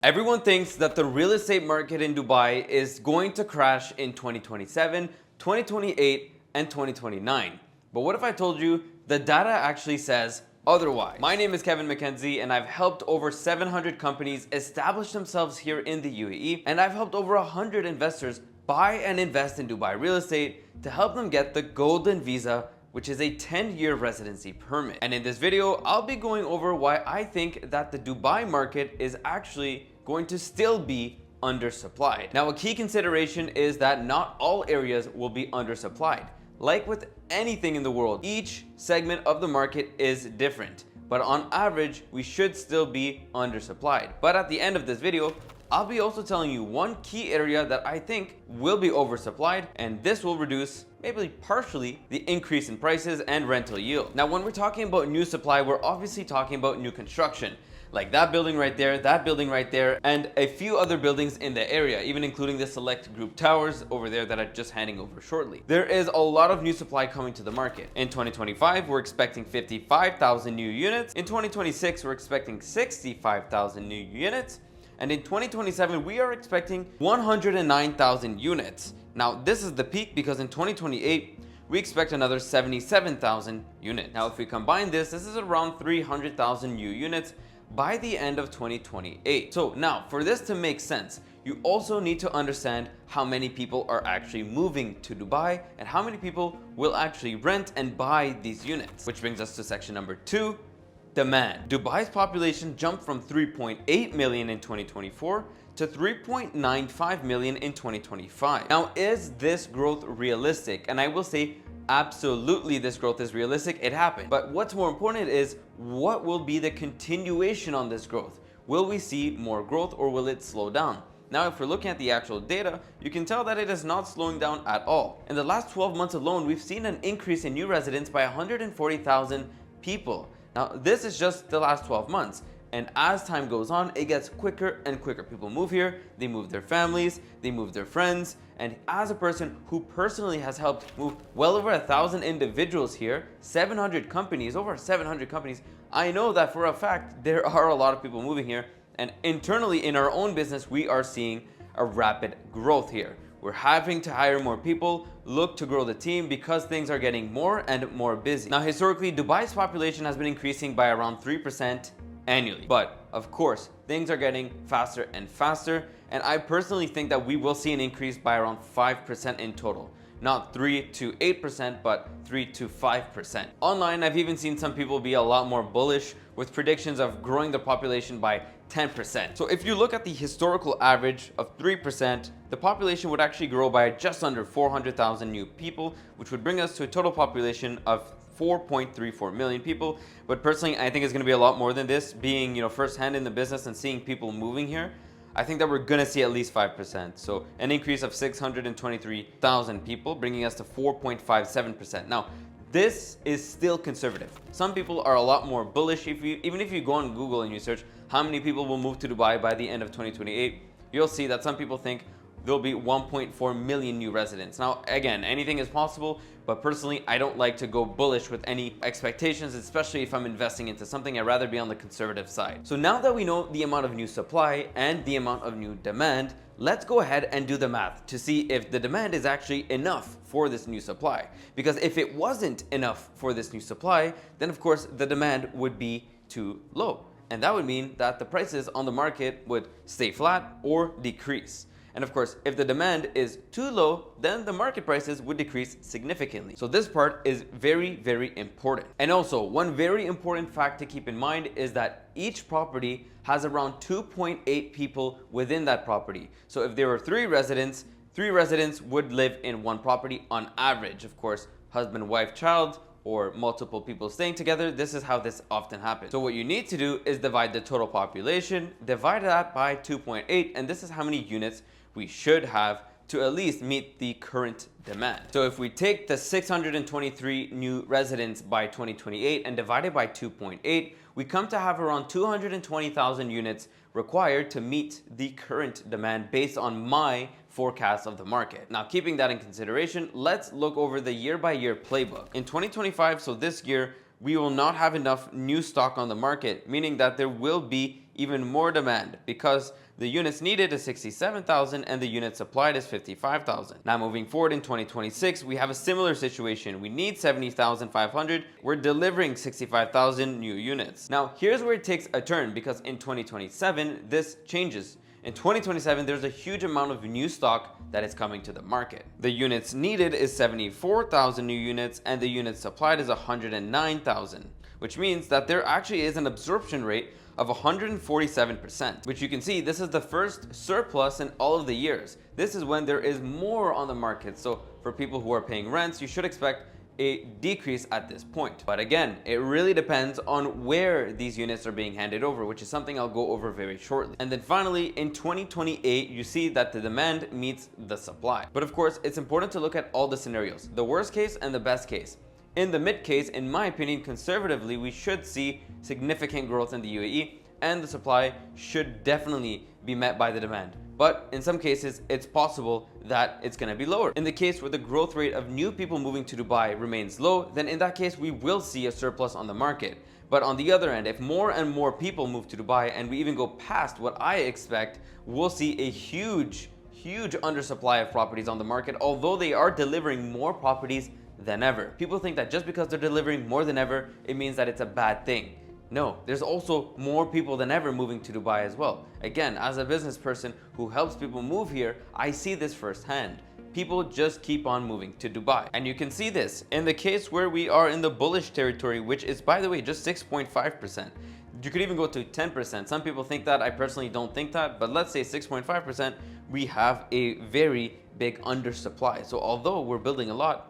Everyone thinks that the real estate market in Dubai is going to crash in 2027, 2028, and 2029. But what if I told you the data actually says otherwise? My name is Kevin McKenzie, and I've helped over 700 companies establish themselves here in the UAE, and I've helped over 100 investors buy and invest in Dubai real estate to help them get the golden visa, which is a 10-year residency permit. And in this video, I'll be going over why I think that the Dubai market is actually going to still be undersupplied. Now, a key consideration is that not all areas will be undersupplied. Like with anything in the world, each segment of the market is different. But on average, we should still be undersupplied. But at the end of this video, I'll be also telling you one key area that I think will be oversupplied, and this will reduce, maybe partially, the increase in prices and rental yield. Now, when we're talking about new supply, we're obviously talking about new construction, like that building right there, that building right there, and a few other buildings in the area, even including the select group towers over there that I'm just handing over shortly. There is a lot of new supply coming to the market. In 2025, we're expecting 55,000 new units. In 2026, we're expecting 65,000 new units. And in 2027, we are expecting 109,000 units. Now, this is the peak because in 2028, we expect another 77,000 units. Now, if we combine this is around 300,000 new units by the end of 2028. So now, for this to make sense, you also need to understand how many people are actually moving to Dubai and how many people will actually rent and buy these units. Which brings us to section number 2. Demand. Dubai's population jumped from 3.8 million in 2024 to 3.95 million in 2025. Now, is this growth realistic? And I will say, absolutely, this growth is realistic. It happened. But what's more important is what will be the continuation on this growth? Will we see more growth or will it slow down? Now, if we're looking at the actual data, you can tell that it is not slowing down at all. In the last 12 months alone, we've seen an increase in new residents by 140,000 people. Now, this is just the last 12 months. And as time goes on, it gets quicker and quicker. People move here, they move their families, they move their friends. And as a person who personally has helped move well over 1,000 individuals here, 700 companies, over 700 companies, I know that for a fact, there are a lot of people moving here. And internally in our own business, we are seeing a rapid growth here. We're having to hire more people, look to grow the team because things are getting more and more busy. Now, historically, Dubai's population has been increasing by around 3% annually. But of course, things are getting faster and faster. And I personally think that we will see an increase by around 5% in total. Not 3 to 8%, but 3 to 5%. Online, I've even seen some people be a lot more bullish with predictions of growing the population by 10%. So if you look at the historical average of 3%, the population would actually grow by just under 400,000 new people, which would bring us to a total population of 4.34 million people. But personally, I think it's going to be a lot more than this. Being, firsthand in the business and seeing people moving here, I think that we're going to see at least 5%. So an increase of 623,000 people, bringing us to 4.57%. Now, this is still conservative. Some people are a lot more bullish. Even if you go on Google and you search how many people will move to Dubai by the end of 2028, you'll see that some people think there'll be 1.4 million new residents. Now, again, anything is possible, but personally, I don't like to go bullish with any expectations, especially if I'm investing into something. I'd rather be on the conservative side. So now that we know the amount of new supply and the amount of new demand, let's go ahead and do the math to see if the demand is actually enough for this new supply. Because if it wasn't enough for this new supply, then of course the demand would be too low. And that would mean that the prices on the market would stay flat or decrease. And of course, if the demand is too low, then the market prices would decrease significantly. So this part is very, very important. And also, one very important fact to keep in mind is that each property has around 2.8 people within that property. So if there were 3 residents would live in one property on average. Of course, husband, wife, child, or multiple people staying together, this is how this often happens. So what you need to do is divide the total population, divide that by 2.8, and this is how many units we should have to at least meet the current demand. So if we take the 623 new residents by 2028 and divide it by 2.8, we come to have around 220,000 units required to meet the current demand based on my forecast of the market. Now, keeping that in consideration, let's look over the year-by-year playbook. In 2025, so this year, we will not have enough new stock on the market, meaning that there will be even more demand because the units needed is 67,000 and the units supplied is 55,000. Now moving forward in 2026, we have a similar situation. We need 70,500. We're delivering 65,000 new units. Now here's where it takes a turn because in 2027, this changes. In 2027, there's a huge amount of new stock that is coming to the market. The units needed is 74,000 new units and the units supplied is 109,000, which means that there actually is an absorption rate of 147%, which you can see this is the first surplus in all of the years. This is when there is more on the market. So for people who are paying rents, you should expect a decrease at this point. But again, it really depends on where these units are being handed over, which is something I'll go over very shortly. And then finally, in 2028, you see that the demand meets the supply. But of course, it's important to look at all the scenarios, the worst case and the best case. In the mid case, in my opinion, conservatively, we should see significant growth in the UAE and the supply should definitely be met by the demand. But in some cases, it's possible that it's going to be lower. In the case where the growth rate of new people moving to Dubai remains low, then in that case, we will see a surplus on the market. But on the other end, if more and more people move to Dubai and we even go past what I expect, we'll see a huge undersupply of properties on the market, although they are delivering more properties than ever. People think that just because they're delivering more than ever, it means that it's a bad thing. No, there's also more people than ever moving to Dubai as well. Again, as a business person who helps people move here, I see this firsthand. People just keep on moving to Dubai. And you can see this in the case where we are in the bullish territory, which is, by the way, just 6.5%. You could even go to 10%. Some people think that. I personally don't think that, but let's say 6.5%, we have a very big undersupply. So although we're building a lot,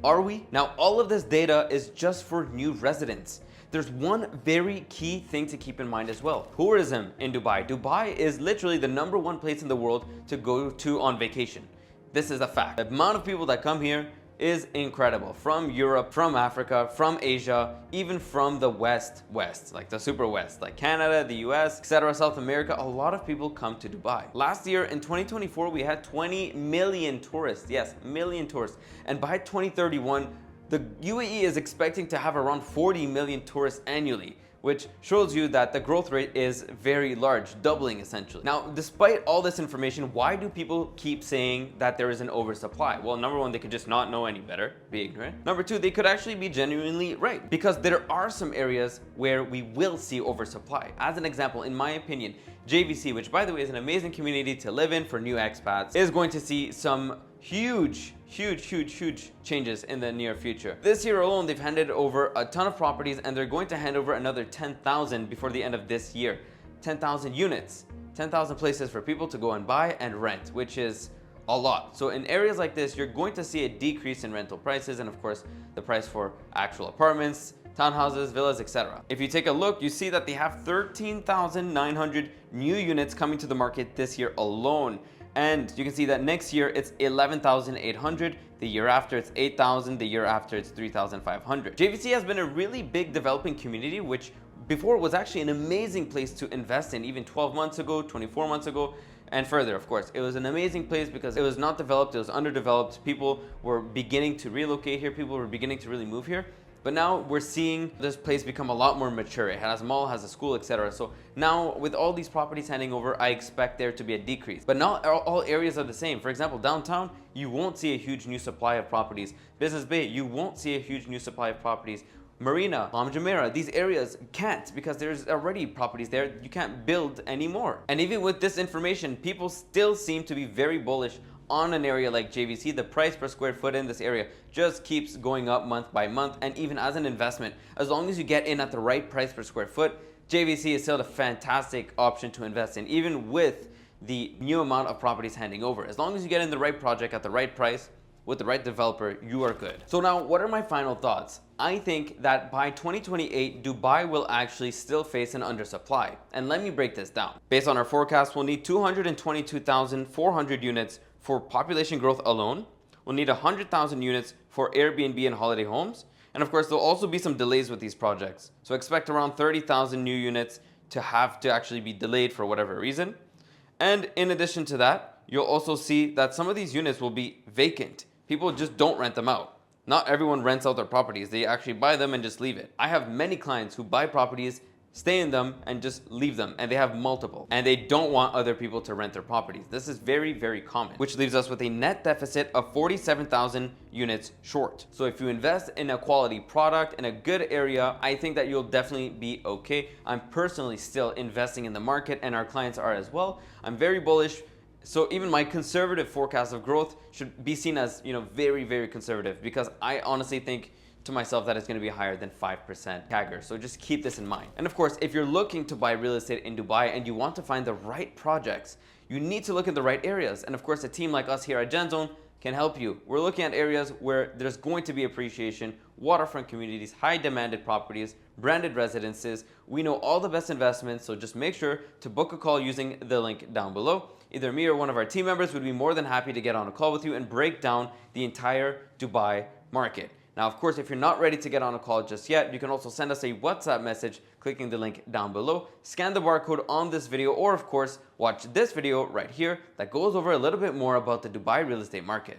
are we? Now, all of this data is just for new residents. There's one very key thing to keep in mind as well. Tourism in Dubai. Dubai is literally the #1 place in the world to go to on vacation. This is a fact. The amount of people that come here is incredible. From Europe, from Africa, from Asia, even from the West, like the super West, like Canada, the US, etc., South America, a lot of people come to Dubai. Last year in 2024, we had 20 million tourists. Yes, million tourists. And by 2031, the UAE is expecting to have around 40 million tourists annually, which shows you that the growth rate is very large, doubling essentially. Now, despite all this information, why do people keep saying that there is an oversupply? Well, number one, they could just not know any better, be ignorant. Number two, they could actually be genuinely right, because there are some areas where we will see oversupply. As an example, in my opinion, JVC, which by the way is an amazing community to live in for new expats, is going to see some huge changes in the near future. This year alone, they've handed over a ton of properties and they're going to hand over another 10,000 before the end of this year. 10,000 units, 10,000 places for people to go and buy and rent, which is a lot. So in areas like this, you're going to see a decrease in rental prices and of course the price for actual apartments, townhouses, villas, etc. If you take a look, you see that they have 13,900 new units coming to the market this year alone. And you can see that next year it's 11,800, the year after it's 8,000, the year after it's 3,500. JVC has been a really big developing community, which before was actually an amazing place to invest in, even 12 months ago, 24 months ago, and further, of course. It was an amazing place because it was not developed, it was underdeveloped. People were beginning to relocate here, people were beginning to really move here. But now we're seeing this place become a lot more mature. It has a mall, has a school, etc. So now with all these properties handing over, I expect there to be a decrease. But not all areas are the same. For example, downtown, you won't see a huge new supply of properties. Business Bay, you won't see a huge new supply of properties. Marina, Palm Jumeirah, these areas can't because there's already properties there. You can't build anymore. And even with this information, people still seem to be very bullish on an area like JVC. The price per square foot in this area just keeps going up month by month. And even as an investment, as long as you get in at the right price per square foot, JVC is still a fantastic option to invest in, even with the new amount of properties handing over. As long as you get in the right project at the right price, with the right developer, you are good. So now, what are my final thoughts? I think that by 2028, Dubai will actually still face an undersupply. And let me break this down. Based on our forecast, we'll need 222,400 units for population growth alone. We'll need 100,000 units for Airbnb and holiday homes. And of course, there'll also be some delays with these projects. So expect around 30,000 new units to have to actually be delayed for whatever reason. And in addition to that, you'll also see that some of these units will be vacant. People just don't rent them out. Not everyone rents out their properties. They actually buy them and just leave it. I have many clients who buy properties stay in them and just leave them, and they have multiple, and they don't want other people to rent their properties. This is very, very common, which leaves us with a net deficit of 47,000 units short. So if you invest in a quality product in a good area, I think that you'll definitely be okay. I'm personally still investing in the market, and our clients are as well. I'm very bullish. So even my conservative forecast of growth should be seen as, very, very conservative, because I honestly think to myself that it's going to be higher than 5% CAGR. So just keep this in mind. And of course, if you're looking to buy real estate in Dubai and you want to find the right projects, you need to look in the right areas. And of course, a team like us here at GenZone can help you. We're looking at areas where there's going to be appreciation, waterfront communities, high demanded properties, branded residences. We know all the best investments, so just make sure to book a call using the link down below. Either me or one of our team members would be more than happy to get on a call with you and break down the entire Dubai market. Now, of course, if you're not ready to get on a call just yet, you can also send us a WhatsApp message clicking the link down below. Scan the barcode on this video, or of course, watch this video right here that goes over a little bit more about the Dubai real estate market.